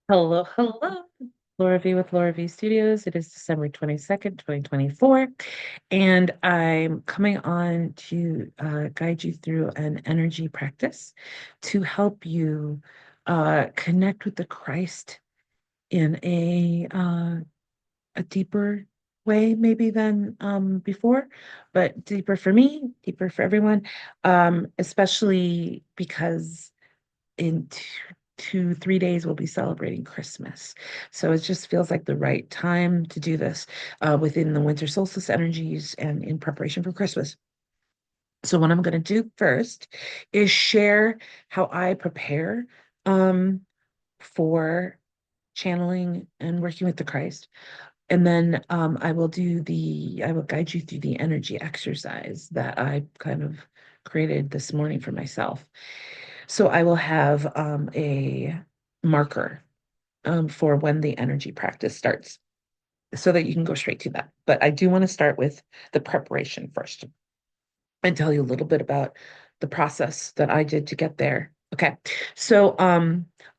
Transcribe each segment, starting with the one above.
Hello, hello. Laura V with Laura V Studios. It is December 22nd, 2024, and I'm coming on to guide you through an energy practice to help you connect with the Christ in a deeper way, maybe than before, but deeper for me, deeper for everyone, especially because in 3 days we'll be celebrating Christmas. So it just feels like the right time to do this within the winter solstice energies and in preparation for Christmas. So what I'm going to do first is share how I prepare um, for channeling and working with the Christ. And then I will guide you through the energy exercise that I kind of created this morning for myself. So I will have a marker for when the energy practice starts so that you can go straight to that. But I do want to start with the preparation first and tell you a little bit about the process that I did to get there. Okay. So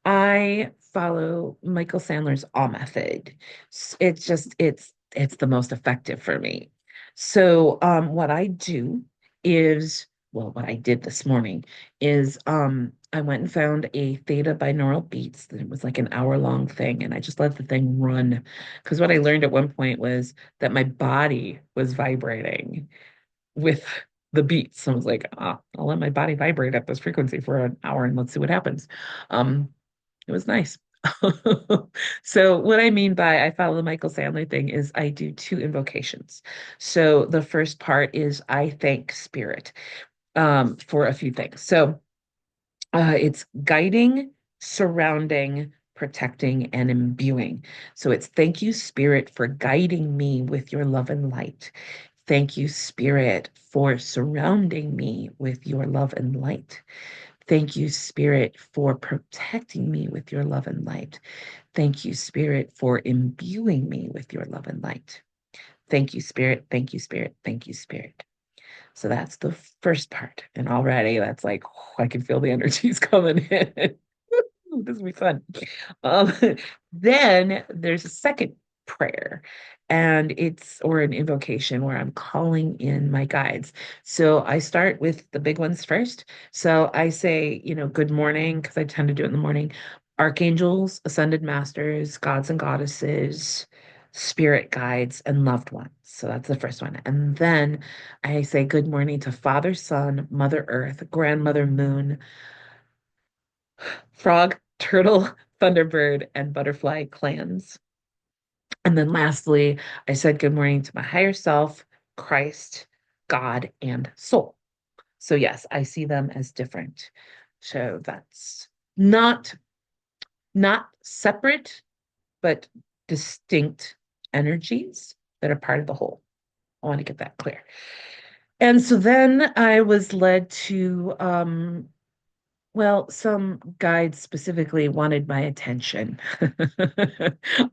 I follow Michael Sandler's awe method. It's the most effective for me. So what I do is well, what I did this morning is I went and found a theta binaural beats that was like an hour-long thing, and I just let the thing run. Because what I learned at one point was that my body was vibrating with the beats. So I was like, I'll let my body vibrate at this frequency for an hour and let's see what happens. Um, it was nice. So what I mean by I follow the Michael Sandler thing is I do two invocations. So the first part is I thank spirit for a few things. So it's guiding, surrounding, protecting, and imbuing. So it's thank you, Spirit, for guiding me with your love and light. Thank you, Spirit, for surrounding me with your love and light. Thank you, Spirit, for protecting me with your love and light. Thank you, Spirit, for imbuing me with your love and light. Thank you, Spirit. Thank you, Spirit. Thank you, Spirit. So that's the first part. And already that's like, I can feel the energies coming in. This will be fun. Um, then there's a second prayer, and it's or an invocation where I'm calling in my guides. So I start with the big ones first. So I say, good morning, because I tend to do it in the morning. Archangels, ascended masters, gods and goddesses, spirit guides, and loved ones. So that's the first one. And then I say good morning to Father, Son, Mother Earth, Grandmother Moon, frog, turtle, thunderbird, and butterfly clans. And then lastly, I said good morning to my higher self, Christ, God, and soul. So yes, I see them as different. So that's not not separate, but distinct energies that are part of the whole. I want to get that clear. And so then I was led to well, some guides specifically wanted my attention.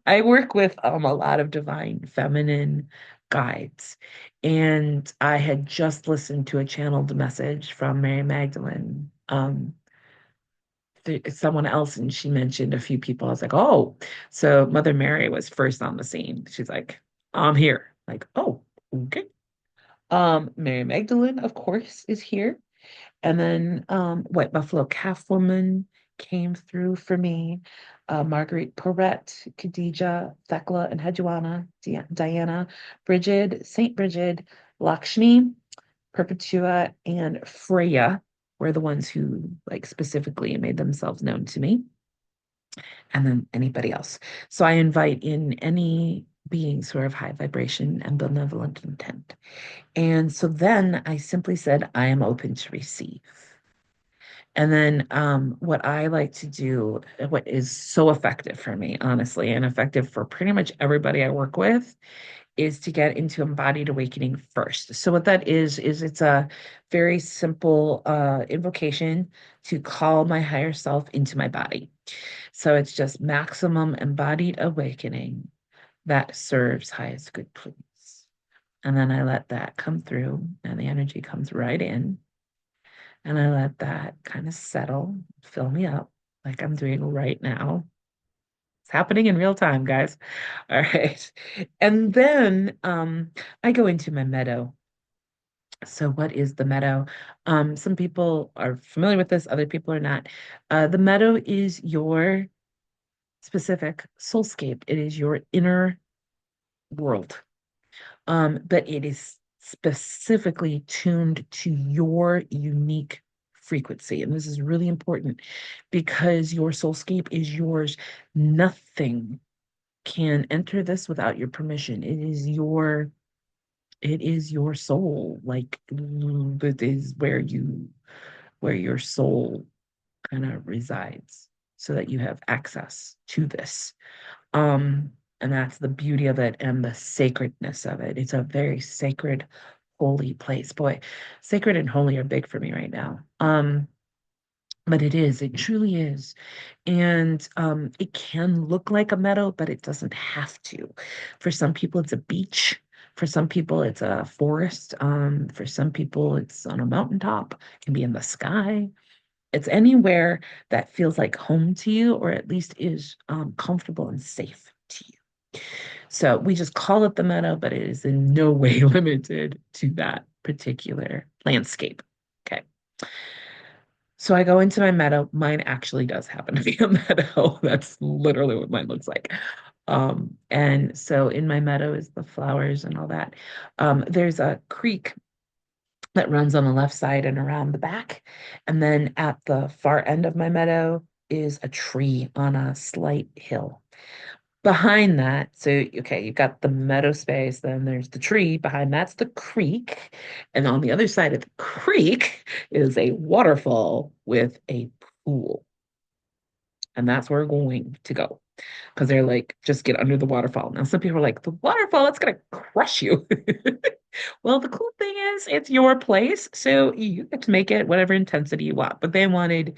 I work with a lot of divine feminine guides, and I had just listened to a channeled message from Mary Magdalene, someone else, and she mentioned a few people. I was like, oh, so Mother Mary was first on the scene. She's like, I'm here. Like, oh, okay. Mary Magdalene, of course, is here. And then White Buffalo Calf Woman came through for me. Marguerite Porete, Khadija, Thekla, and Hedjuana, Diana, Bridget, Saint Bridget, Lakshmi, Perpetua, and Freya were the ones who like specifically made themselves known to me. And then anybody else. So I invite in any beings who are of high vibration and benevolent intent. And so then I simply said, I am open to receive. And then what I like to do, what is so effective for me, honestly, and effective for pretty much everybody I work with, is to get into embodied awakening first. So what that is it's a very simple invocation to call my higher self into my body. So it's just maximum embodied awakening that serves highest good please. And then I let that come through, and the energy comes right in. And I let that kind of settle, fill me up like I'm doing right now. It's happening in real time, guys. All right. And then I go into my meadow. So what is the meadow? Some people are familiar with this, other people are not. The meadow is your specific soulscape. It is your inner world. But it is specifically tuned to your unique frequency. And this is really important because your soulscape is yours. Nothing can enter this without your permission. It is your soul. Like it is where your soul kind of resides so that you have access to this. Um, and that's the beauty of it and the sacredness of it. It's a very sacred, holy place. Boy, sacred and holy are big for me right now. But it truly is. And it can look like a meadow, but it doesn't have to. For some people, it's a beach. For some people, it's a forest. For some people, it's on a mountaintop. It can be in the sky. It's anywhere that feels like home to you, or at least is comfortable and safe to you. So we just call it the meadow, but it is in no way limited to that particular landscape. Okay. So I go into my meadow. Mine actually does happen to be a meadow. That's literally what mine looks like. And so in my meadow is the flowers and all that. There's a creek that runs on the left side and around the back. And then at the far end of my meadow is a tree on a slight hill. Behind that, so okay, you've got the meadow space, then there's the tree. Behind that's the creek. And on the other side of the creek is a waterfall with a pool. And that's where we're going to go. Because they're like, just get under the waterfall. Now, some people are like, the waterfall, that's gonna crush you. Well, the cool thing is it's your place, so you get to make it whatever intensity you want. But they wanted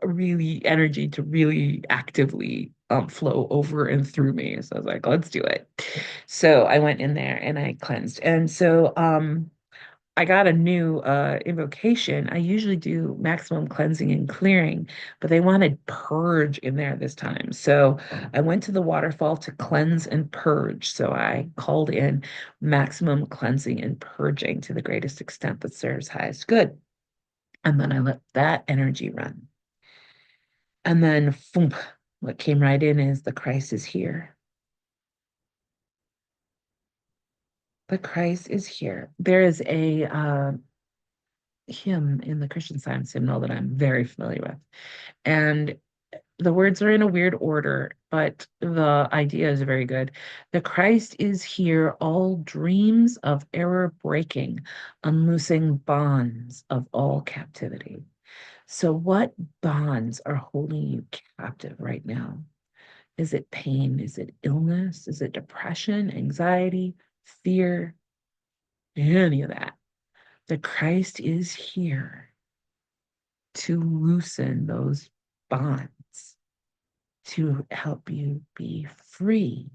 really energy to really actively flow over and through me. So I was like, let's do it. So I went in there and I cleansed. And so I got a new invocation. I usually do maximum cleansing and clearing, but they wanted purge in there this time. So I went to the waterfall to cleanse and purge. So I called in maximum cleansing and purging to the greatest extent that serves highest good. And then I let that energy run. And then boom, what came right in is the Christ is here. The Christ is here. There is a hymn in the Christian Science hymnal that I'm very familiar with. And the words are in a weird order, but the idea is very good. The Christ is here, all dreams of error breaking, unloosing bonds of all captivity. So, what bonds are holding you captive right now? Is it pain? Is it illness? Is it depression, anxiety, fear? Any of that? The Christ is here to loosen those bonds, to help you be free.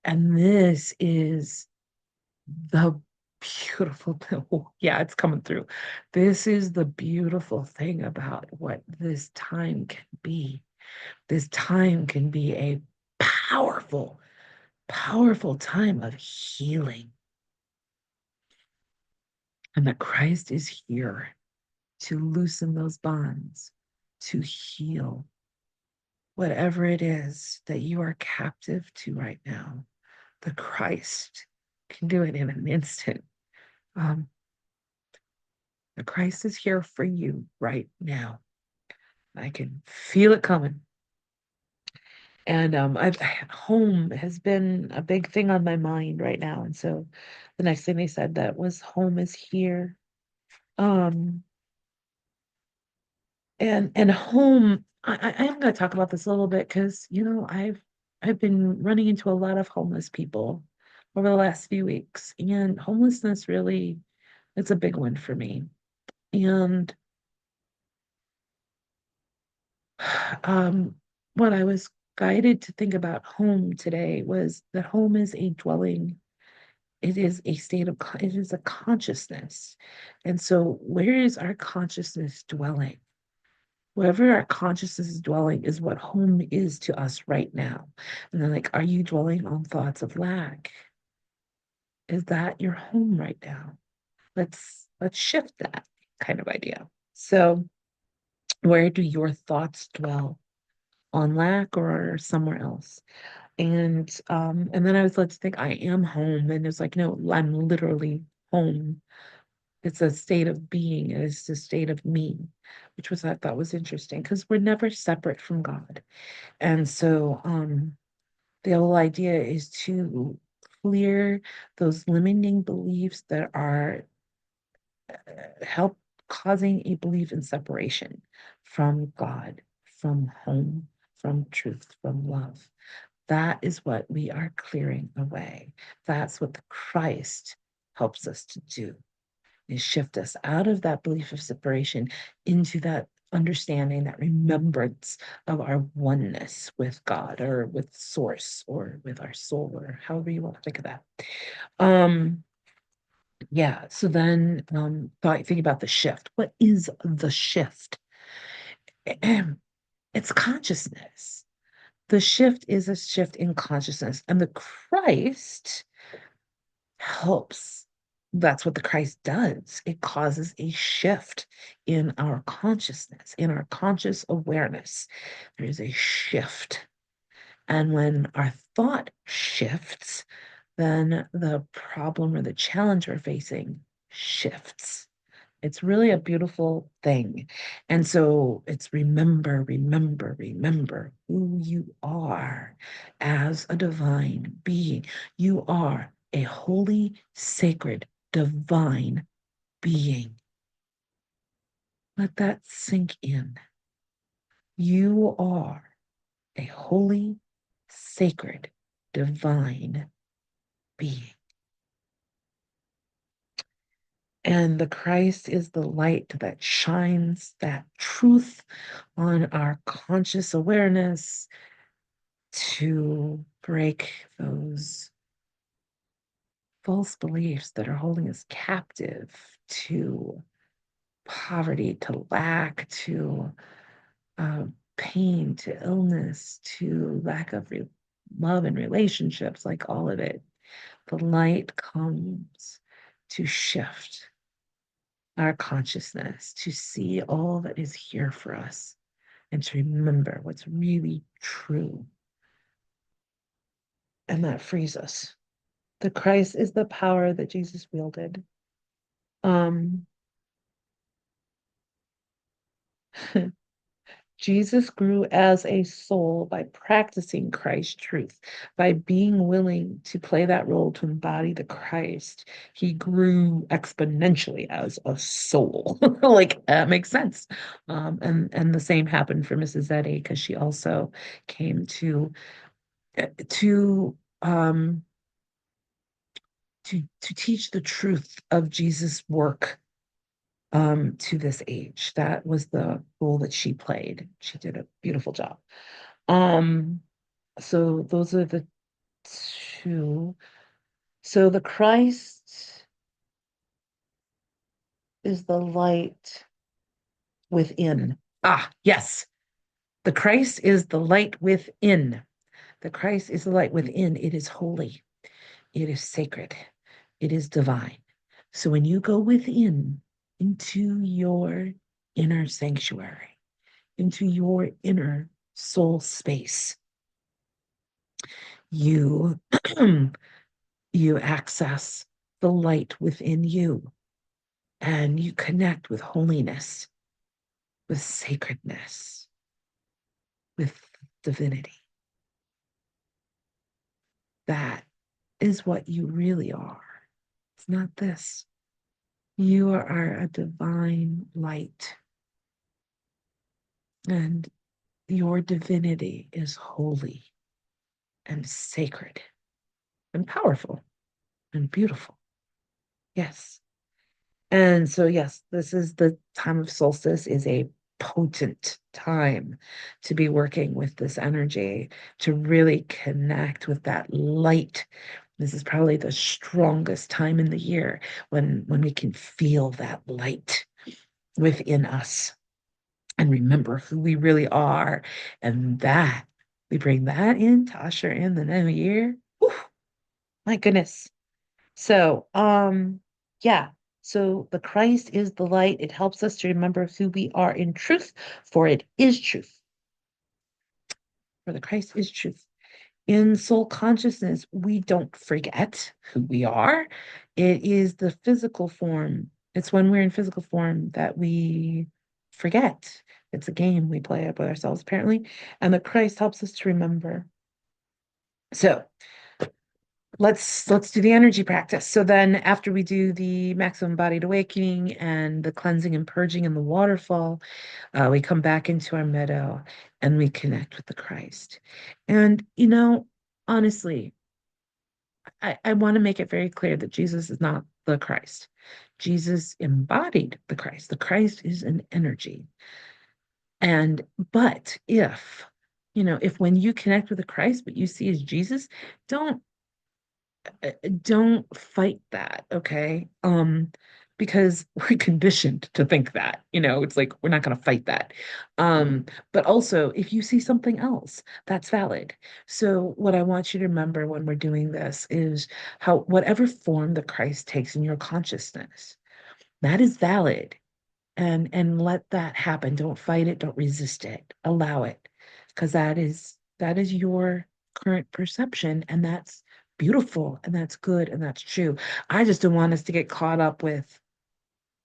And this is the beautiful, oh, yeah, it's coming through. This is the beautiful thing about what this time can be. This time can be a powerful, powerful time of healing. And that Christ is here to loosen those bonds, to heal whatever it is that you are captive to right now. The Christ can do it in an instant. Um, the Christ is here for you right now. I can feel it coming. And I've home has been a big thing on my mind right now. And so the next thing they said that was home is here. Um, and home, I am going to talk about this a little bit because I've been running into a lot of homeless people over the last few weeks, and homelessness really it's a big one for me. And um, what I was guided to think about home today was that home is a dwelling. It is a state of, it is a consciousness. And so, where is our consciousness dwelling? Wherever our consciousness is dwelling is what home is to us right now. And then, like, are you dwelling on thoughts of lack? Is that your home right now? Let's shift that kind of idea. So, where do your thoughts dwell? On lack or somewhere else? And then I was led to think I am home. And it's like, no, I'm literally home. It's a state of being, it's a state of me, which was I thought was interesting because we're never separate from God. And so the whole idea is to clear those limiting beliefs that are help causing a belief in separation from God, from home, from truth, from love. That is what we are clearing away. That's what the Christ helps us to do, is shift us out of that belief of separation into that understanding, that remembrance of our oneness with God or with source or with our soul or however you want to think of that. Um, yeah, so then think about the shift. What is the shift? It's consciousness. The shift is a shift in consciousness, and the Christ helps. That's what the Christ does. It causes a shift in our consciousness, in our conscious awareness. There is a shift. And when our thought shifts, then the problem or the challenge we're facing shifts. It's really a beautiful thing. And so it's remember, remember, remember who you are as a divine being. You are a holy, sacred, divine being. Let that sink in. You are a holy, sacred, divine being. And the Christ is the light that shines that truth on our conscious awareness to break those false beliefs that are holding us captive to poverty, to lack, to uh, pain, to illness, to lack of love and relationships, like all of it. The light comes to shift our consciousness, to see all that is here for us, and to remember what's really true. And that frees us. The Christ is the power that Jesus wielded. Um, Jesus grew as a soul by practicing Christ's truth, by being willing to play that role to embody the Christ. He grew exponentially as a soul. Like that makes sense. And the same happened for Mrs. Eddy because she also came to um to teach the truth of Jesus' work to this age. That was the role that she played. She did a beautiful job. Um, so those are the two. So the Christ is the light within. Ah, yes. The Christ is the light within. The Christ is the light within. It is holy. It is sacred. It is divine. So when you go within into your inner sanctuary, into your inner soul space, you you access the light within you and you connect with holiness, with sacredness, with divinity. That is what you really are. It's not this. You are a divine light, and your divinity is holy and sacred and powerful and beautiful. Yes. And so, yes, this is the time of solstice is a potent time to be working with this energy, to really connect with that light. This is probably the strongest time in the year when we can feel that light within us. and remember who we really are. And that we bring that in to usher in the new year. Whew, my goodness. So, yeah. So the Christ is the light. It helps us to remember who we are in truth, for it is truth. For the Christ is truth. In soul consciousness, we don't forget who we are. It is the physical form. It's when we're in physical form that we forget. It's a game we play up with ourselves, apparently. And the Christ helps us to remember. So let's do the energy practice. So then after we do the maximum embodied awakening and the cleansing and purging and the waterfall, we come back into our meadow and we connect with the Christ. And honestly, I want to make it very clear that Jesus is not the Christ. Jesus embodied the Christ. The Christ is an energy. And but if when you connect with the Christ, what you see is Jesus, don't don't fight that, okay? Because we're conditioned to think that, it's like we're not going to fight that. But also, if you see something else, that's valid. So, what I want you to remember when we're doing this is how whatever form the Christ takes in your consciousness, that is valid, and let that happen. Don't fight it, don't resist it. Allow it, because that is your current perception, and that's beautiful, and that's good, and that's true. I just don't want us to get caught up with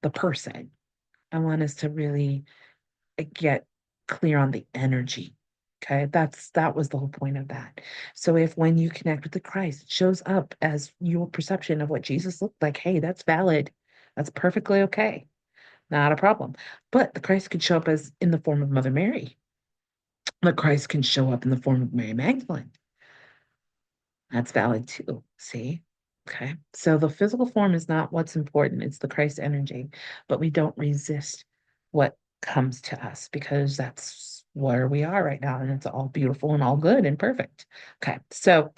the person. I want us to really get clear on the energy. Okay, that was the whole point of that. So if when you connect with the Christ, it shows up as your perception of what Jesus looked like, hey, that's valid. That's perfectly okay. Not a problem. But the Christ could show up as in the form of Mother Mary. The Christ can show up in the form of Mary Magdalene. That's valid too. See? Okay. So the physical form is not what's important, it's the Christ energy. But we don't resist what comes to us because that's where we are right now. And it's all beautiful and all good and perfect. Okay. So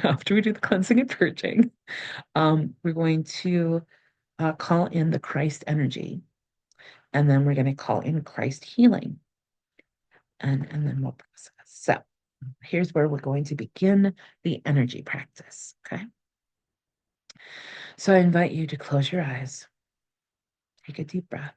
after we do the cleansing and purging, we're going to call in the Christ energy. And then we're going to call in Christ healing. And then we'll process. So here's where we're going to begin the energy practice. Okay. So I invite you to close your eyes, take a deep breath.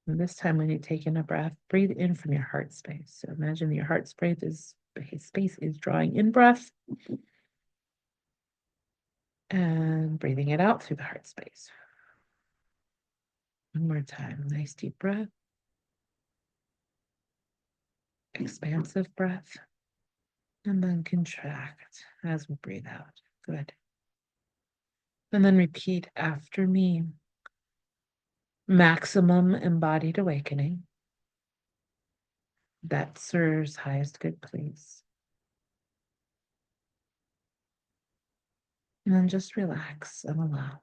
And this time, when you take in a breath, breathe in from your heart space. So imagine your heart space is drawing in breath and breathing it out through the heart space. One more time. Nice deep breath. Expansive breath. And then contract as we breathe out. Good. And then repeat after me. Maximum embodied awakening that serves highest good, please. And then just relax and allow.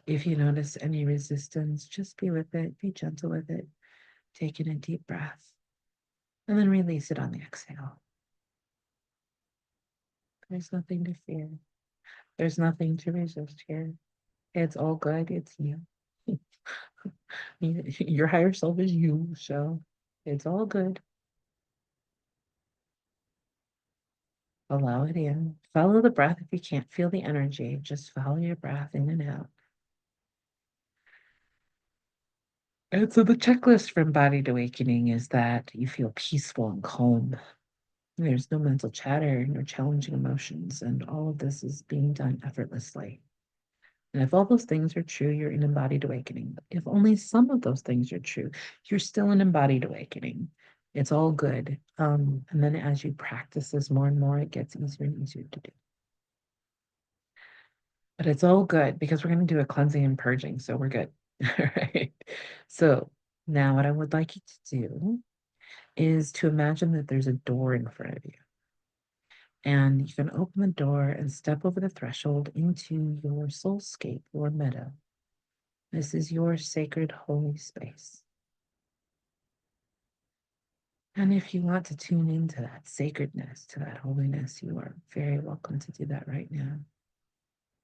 If you notice any resistance, just be with it, be gentle with it. Take in a deep breath and then release it on the exhale. There's nothing to fear. There's nothing to resist here. It's all good. It's you. Your higher self is you, so it's all good. Allow it in. Follow the breath if you can't feel the energy. Just follow your breath in and out. And so the checklist for embodied awakening is that you feel peaceful and calm. There's no mental chatter, no challenging emotions, and all of this is being done effortlessly. And if all those things are true, you're in embodied awakening. If only some of those things are true, you're still in embodied awakening. It's all good. And then as you practice this more and more, it gets easier and easier to do. But it's all good because we're going to do a cleansing and purging, so we're good. All right. So now what I would like you to do is to imagine that there's a door in front of you. And you can open the door and step over the threshold into your soulscape, your meadow. This is your sacred holy space. And if you want to tune into that sacredness, to that holiness, you are very welcome to do that right now.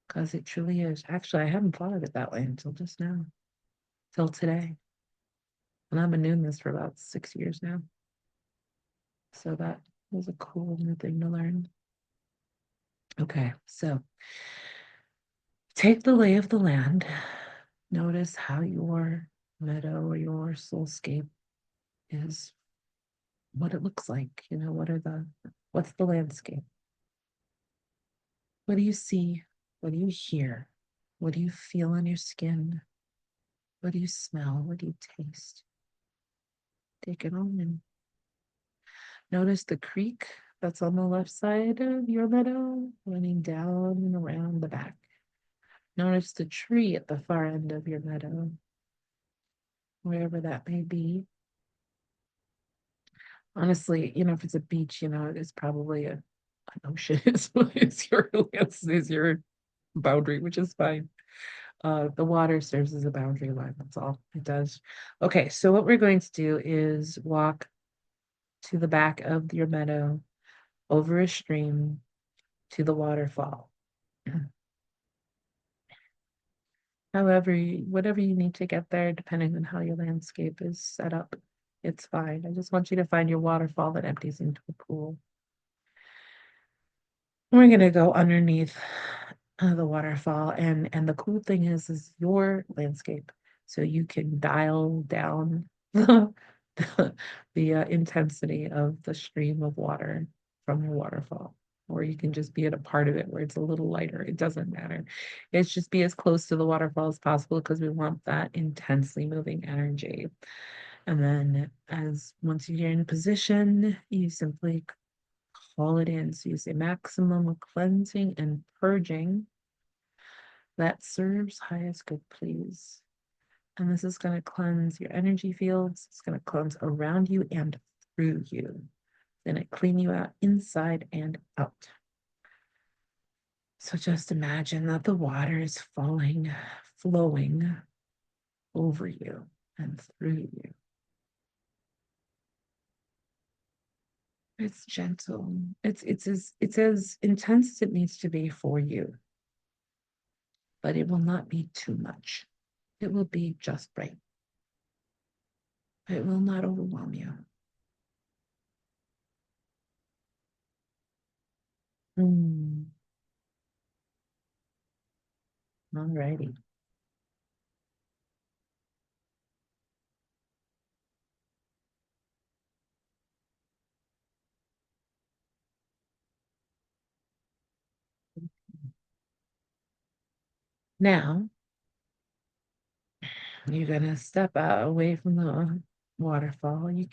Because it truly is. Actually, I haven't thought of it that way until just now, till today. And I've been doing this for about 6 years now. So that was a cool new thing to learn. Okay, so take the lay of the land. Notice how your meadow or your soulscape is, what it looks like. What's the landscape? What do you see? What do you hear? What do you feel on your skin? What do you smell? What do you taste? Take it all in. Notice the creek that's on the left side of your meadow running down and around the back. Notice the tree at the far end of your meadow, wherever that may be. Honestly, if it's a beach, it's probably an ocean is your boundary, which is fine. The water serves as a boundary line. That's all it does. Okay, so what we're going to do is walk to the back of your meadow, over a stream to the waterfall. However, whatever you need to get there, depending on how your landscape is set up, it's fine. I just want you to find your waterfall that empties into a pool. We're gonna go underneath the waterfall, and the cool thing is your landscape, so you can dial down the intensity of the stream of water from your waterfall, or you can just be at a part of it where it's a little lighter. It doesn't matter. It's just be as close to the waterfall as possible because we want that intensely moving energy. And then as once you're in position, you simply call it in. So you say maximum of cleansing and purging that serves highest good, please. And this is going to cleanse your energy fields. It's going to cleanse around you and through you. Then it clean you out inside and out. So just imagine that the water is falling, flowing over you and through you. It's gentle. It's as intense as it needs to be for you, but it will not be too much. It will be just right. It will not overwhelm you. Mm, all righty. Now you're gonna step out away from the waterfall. We're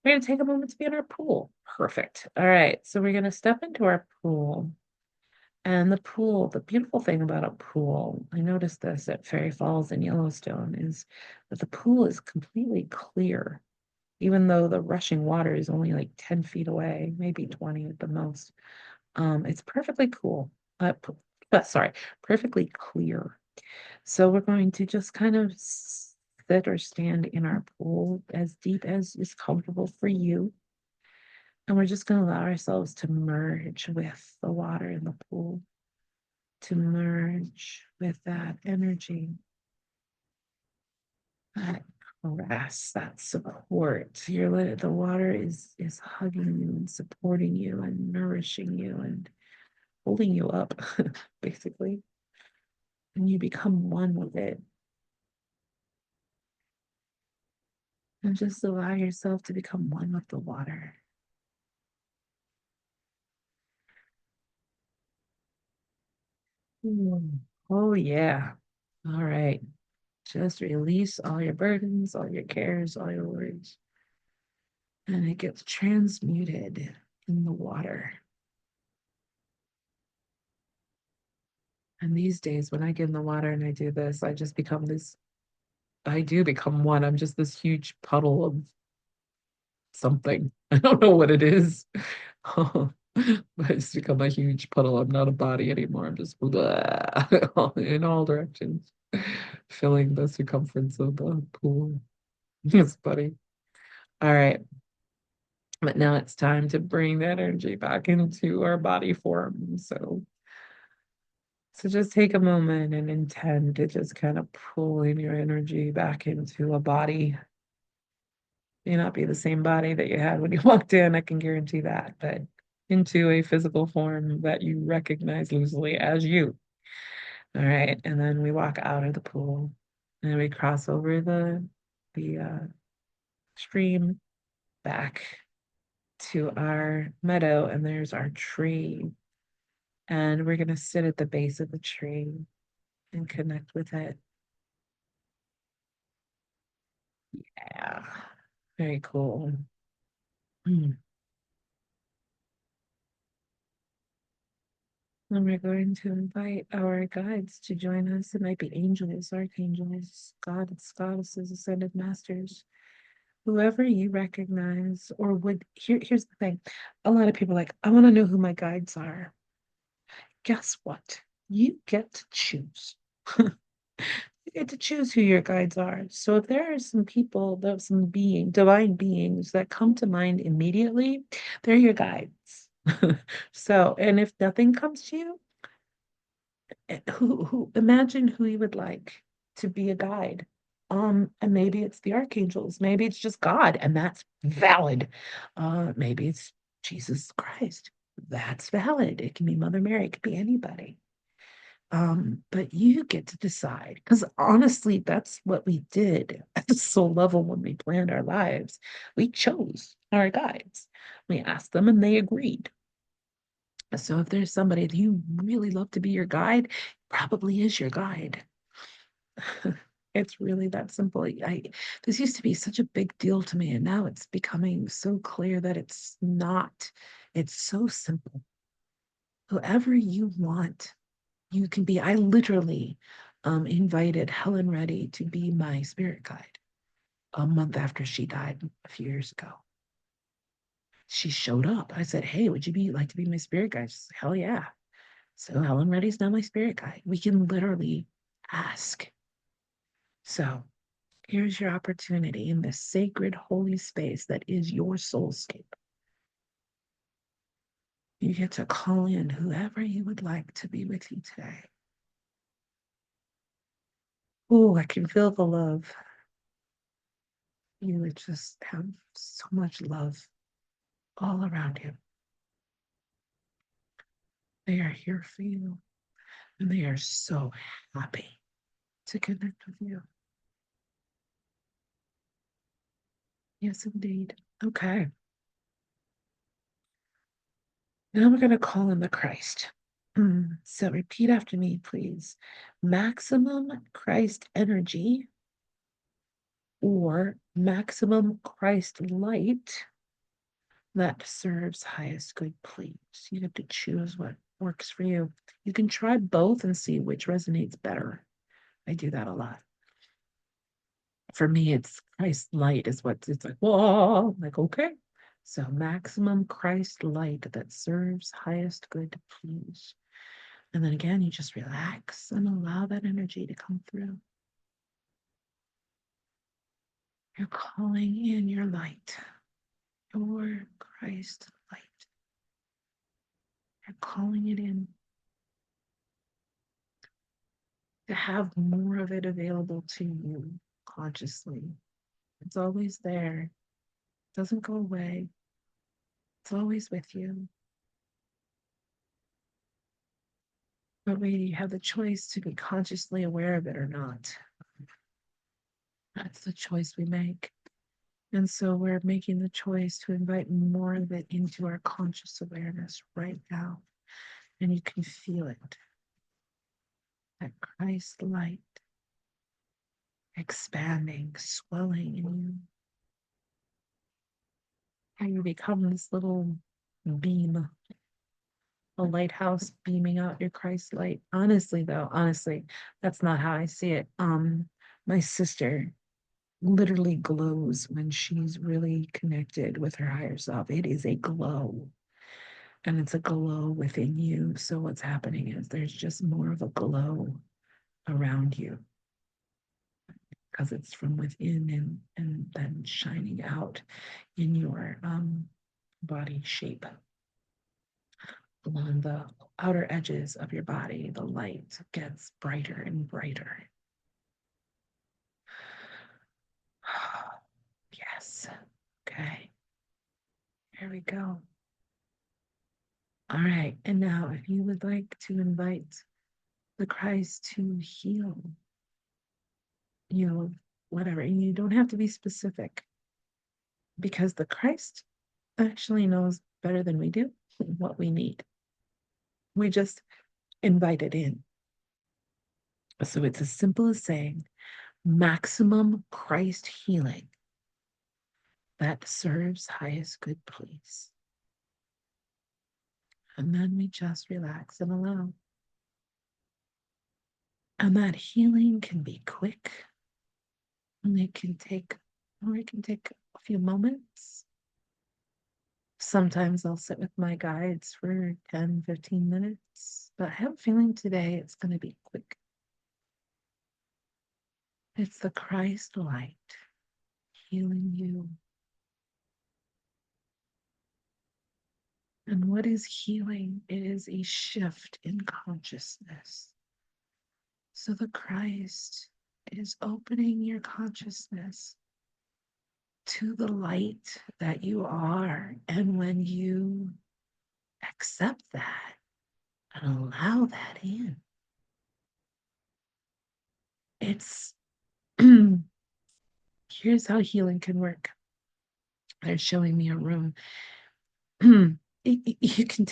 gonna take a moment to be in our pool. Perfect. All right. So we're gonna step into our pool. And the pool, the beautiful thing about a pool, I noticed this at Fairy Falls in Yellowstone, is that the pool is completely clear, even though the rushing water is only like 10 feet away, maybe 20 at the most. It's perfectly cool. Sorry, perfectly clear. So we're going to just kind of sit or stand in our pool as deep as is comfortable for you. And we're just going to allow ourselves to merge with the water in the pool, to merge with that energy, that caress, that support. The water is hugging you and supporting you and nourishing you and holding you up, basically. And you become one with it. And just allow yourself to become one with the water. Mm. Oh, yeah. All right. Just release all your burdens, all your cares, all your worries. And it gets transmuted in the water. And these days, when I get in the water and I do this, I do become one. I'm just this huge puddle of something. I don't know what it is. But it's become a huge puddle. I'm not a body anymore. I'm just in all directions, filling the circumference of the pool. It's funny. All right. But now it's time to bring that energy back into our body form. So just take a moment and intend to just kind of pull in your energy back into a body. May not be the same body that you had when you walked in, I can guarantee that, but into a physical form that you recognize loosely as you. All right, and then we walk out of the pool and we cross over the stream back to our meadow, and there's our tree. And we're gonna sit at the base of the tree and connect with it. Yeah, very cool. Mm. And we're going to invite our guides to join us. It might be angels, archangels, gods, goddesses, ascended masters, whoever you recognize or would. Here's the thing. A lot of people are like, I want to know who my guides are. Guess what? You get to choose. You get to choose who your guides are. So if there are some people, there's some divine beings that come to mind immediately, they're your guides. So, and if nothing comes to you, who imagine who you would like to be a guide. And maybe it's the archangels, maybe it's just God, and that's valid. Maybe it's Jesus Christ. That's valid. It can be Mother Mary, it could be anybody. But you get to decide because honestly, that's what we did at the soul level when we planned our lives. We chose our guides. We asked them and they agreed. So if there's somebody that you really love to be your guide, probably is your guide. It's really that simple. This used to be such a big deal to me, and now it's becoming so clear that it's not. It's so simple. Whoever you want, you can be. I literally invited Helen Reddy to be my spirit guide a month after she died a few years ago. She showed up. I said, "Hey, would you be like to be my spirit guide?" She said, "Hell yeah." So Helen Reddy's now my spirit guide. We can literally ask. So here's your opportunity in this sacred, holy space that is your soulscape. You get to call in whoever you would like to be with you today. Oh, I can feel the love. You would just have so much love all around you. They are here for you, and they are so happy to connect with you. Yes, indeed. Okay. Now we're going to call in the Christ. So repeat after me, please. Maximum Christ energy or maximum Christ light that serves highest good, please. You have to choose what works for you. You can try both and see which resonates better. I do that a lot. For me, it's Christ light is what it's like, whoa, like, okay. So maximum Christ light that serves highest good, please. And then again, you just relax and allow that energy to come through. You're calling in your light, your Christ light. You're calling it in to have more of it available to you consciously. It's always there, it doesn't go away, it's always with you. But we have the choice to be consciously aware of it or not. That's the choice we make. And so we're making the choice to invite more of it into our conscious awareness right now. And you can feel it, that Christ light expanding, swelling in you. And you become this little beam, a lighthouse beaming out your Christ light. Honestly, though, honestly, that's not how I see it. My sister literally glows when she's really connected with her higher self. It is a glow, and it's a glow within you. So what's happening is there's just more of a glow around you because it's from within and then shining out in your body shape. Along the outer edges of your body, the light gets brighter and brighter. Yes. Okay. Here we go. All right. And now, if you would like to invite the Christ to heal, whatever, and you don't have to be specific because the Christ actually knows better than we do what we need. We just invite it in. So it's as simple as saying, maximum Christ healing that serves highest good, please. And then we just relax and allow. And that healing can be quick, and it can take a few moments. Sometimes I'll sit with my guides for 10, 15 minutes, but I have a feeling today it's going to be quick. It's the Christ light healing you. And what is healing? It is a shift in consciousness. So the Christ is opening your consciousness to the light that you are. And when you accept that and allow that in, it's here's how healing can work. They're showing me a room. You can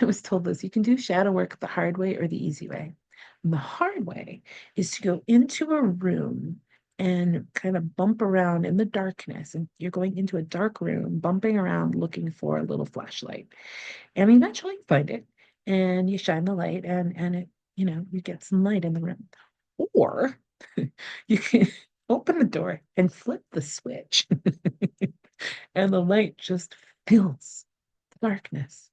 I was told this, you can do shadow work the hard way or the easy way. And the hard way is to go into a room and kind of bump around in the darkness. And you're going into a dark room, bumping around looking for a little flashlight. And eventually you find it and you shine the light and it, you get some light in the room. Or you can open the door and flip the switch and the light just fills the darkness.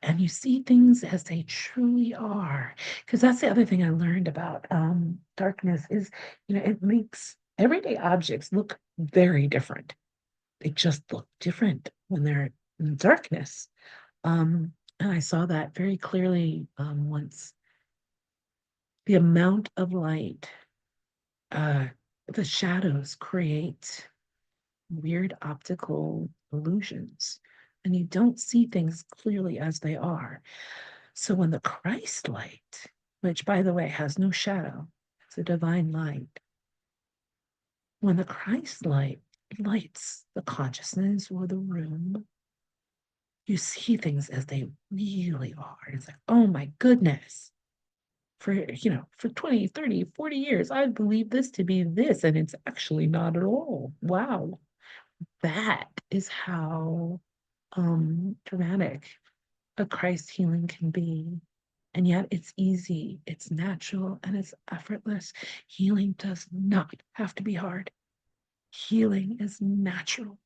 And you see things as they truly are. Because that's the other thing I learned about darkness is, it makes everyday objects look very different. They just look different when they're in darkness. And I saw that very clearly once. The amount of light, uh, the shadows create weird optical illusions, and you don't see things clearly as they are. So when the Christ light, which by the way has no shadow, it's a divine light, when the Christ light lights the consciousness or the room, you see things as they really are. It's like, oh my goodness. For 20, 30, 40 years, I believed this to be this, and it's actually not at all. Wow. That is how dramatic a Christ healing can be. And yet it's easy, it's natural, and it's effortless. Healing does not have to be hard. Healing is natural.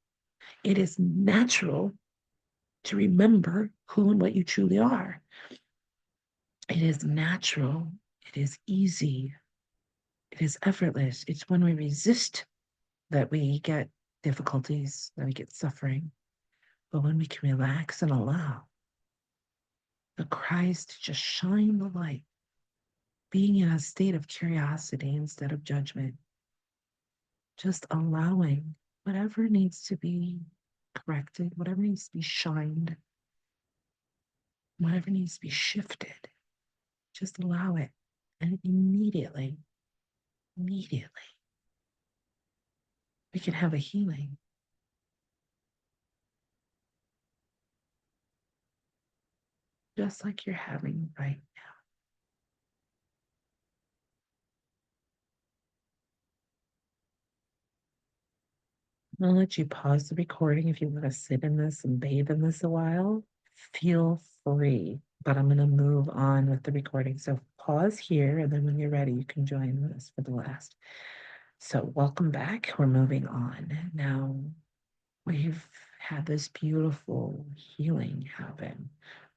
It is natural to remember who and what you truly are. It is natural. It is easy. It is effortless. It's when we resist that we get difficulties, that we get suffering. But when we can relax and allow the Christ to just shine the light, being in a state of curiosity instead of judgment, just allowing whatever needs to be corrected, whatever needs to be shined, whatever needs to be shifted, just allow it. And immediately, we can have a healing. Just like you're having right now. I'll let you pause the recording if you want to sit in this and bathe in this a while. Feel free, but I'm going to move on with the recording. So pause here, and then when you're ready, you can join us for the last. So welcome back. We're moving on. Now, we've had this beautiful healing happen.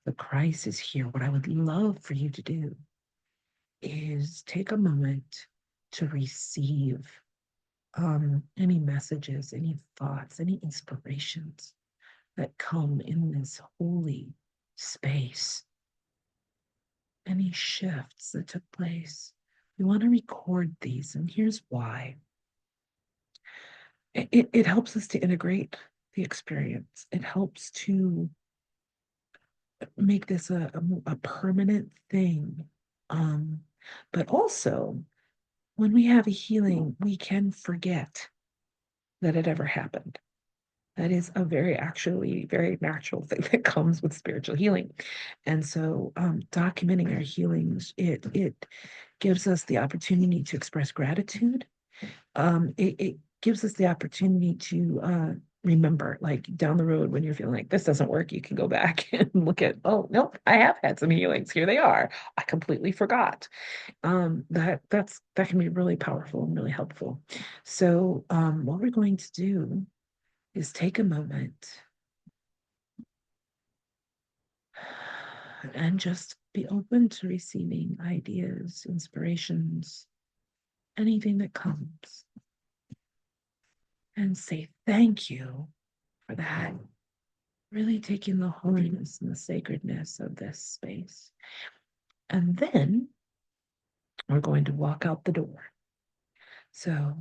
The Christ is here. What I would love for you to do is take a moment to receive any messages, any thoughts, any inspirations that come in this holy space, any shifts that took place. We want to record these, and here's why. It helps us to integrate the experience. It helps to make this a permanent thing. Um, but also, when we have a healing, we can forget that it ever happened. That is a actually very natural thing that comes with spiritual healing. And so documenting our healings, it gives us the opportunity to express gratitude. It gives us the opportunity to remember, like down the road when you're feeling like this doesn't work, you can go back and look at, oh, nope, I have had some healings. Here they are. I completely forgot. That can be really powerful and really helpful. So what we're going to do is take a moment and just be open to receiving ideas, inspirations, anything that comes, and say thank you for that. Really taking the holiness and the sacredness of this space. And then we're going to walk out the door. So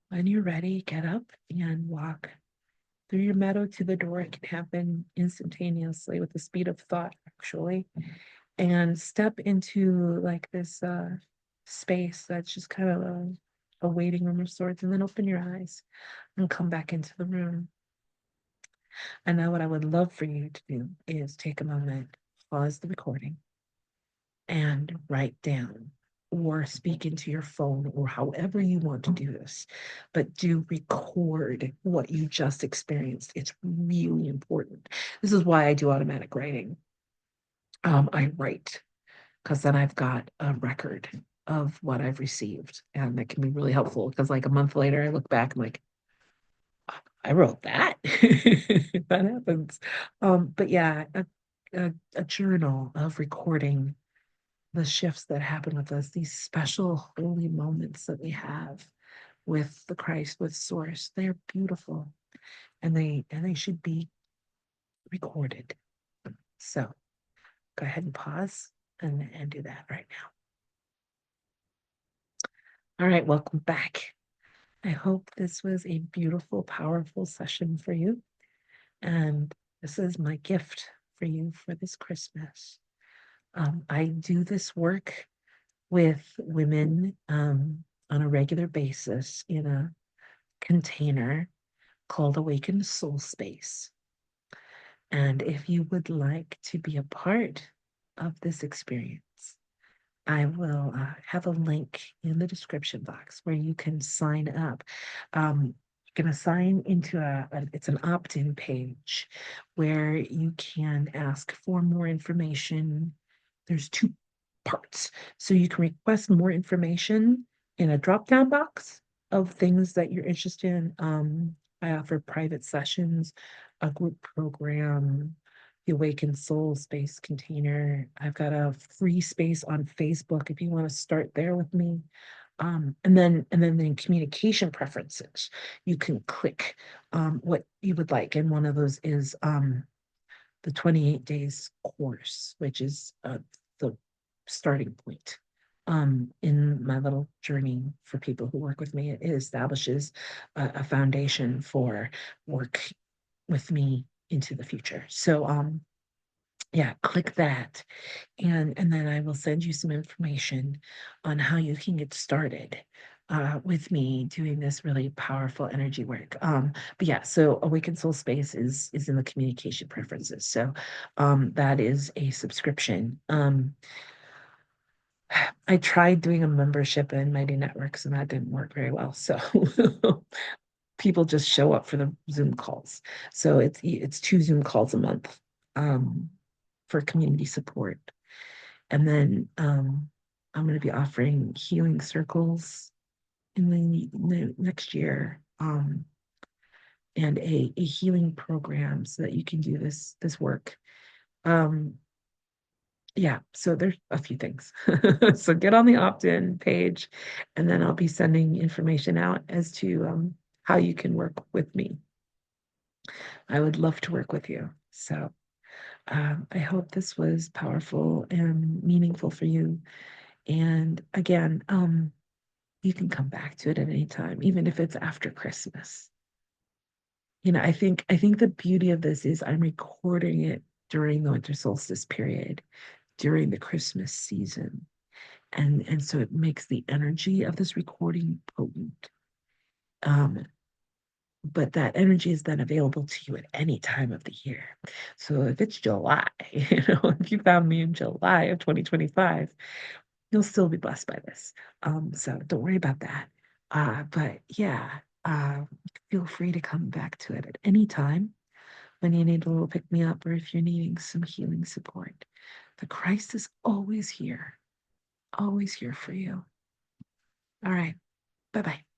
when you're ready, get up and walk through your meadow to the door. It can happen instantaneously with the speed of thought, actually. And step into like this space that's just kind of a waiting room of sorts, and then open your eyes and come back into the room. And now what I would love for you to do is take a moment, pause the recording, and write down or speak into your phone or however you want to do this, but do record what you just experienced. It's really important. This is why I do automatic writing. I write because then I've got a record of what I've received, and that can be really helpful because like a month later, I look back and like, I wrote that. That happens. But yeah, a journal of recording the shifts that happen with us, these special holy moments that we have with the Christ, with Source. They're beautiful, and they should be recorded. So go ahead and pause and do that right now. All right, welcome back. I hope this was a beautiful, powerful session for you. And this is my gift for you for this Christmas. I do this work with women on a regular basis in a container called Awakened Soul Space. And if you would like to be a part of this experience, I will have a link in the description box where you can sign up. You can assign into it's an opt-in page where you can ask for more information. There's two parts. So you can request more information in a drop-down box of things that you're interested in. I offer private sessions, a group program, the Awakened Soul Space container. I've got a free space on Facebook if you want to start there with me. And then in communication preferences, you can click what you would like. And one of those is the 28 days course, which is the starting point in my little journey for people who work with me. It establishes a foundation for work with me into the future. So yeah, click that, and then I will send you some information on how you can get started with me doing this really powerful energy work. But yeah, so Awakened Soul Space is in the communication preferences. So that is a subscription. I tried doing a membership in Mighty Networks and that didn't work very well. So people just show up for the Zoom calls. So it's 2 Zoom calls a month for community support. And then I'm going to be offering healing circles in the next year, and a healing program so that you can do this work. Um, yeah, so there's a few things. So get on the opt-in page, and then I'll be sending information out as to how you can work with me. I would love to work with you. So I hope this was powerful and meaningful for you. And again, you can come back to it at any time, even if it's after Christmas. I think the beauty of this is I'm recording it during the winter solstice period, during the Christmas season. And so it makes the energy of this recording potent. Um, but that energy is then available to you at any time of the year. So if it's July, if you found me in July of 2025, you'll still be blessed by this. So don't worry about that. But yeah, feel free to come back to it at any time when you need a little pick me up or if you're needing some healing support. The Christ is always here for you. All right. Bye bye.